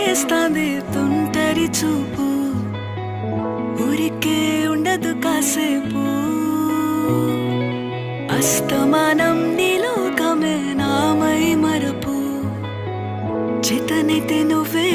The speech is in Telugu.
చేస్తాంది తుంటరి చూపు, ఊరికే ఉండదు కాసేపు. అస్తమానం నీలోకమే నామై మరపు, చేతనైతే నువ్వే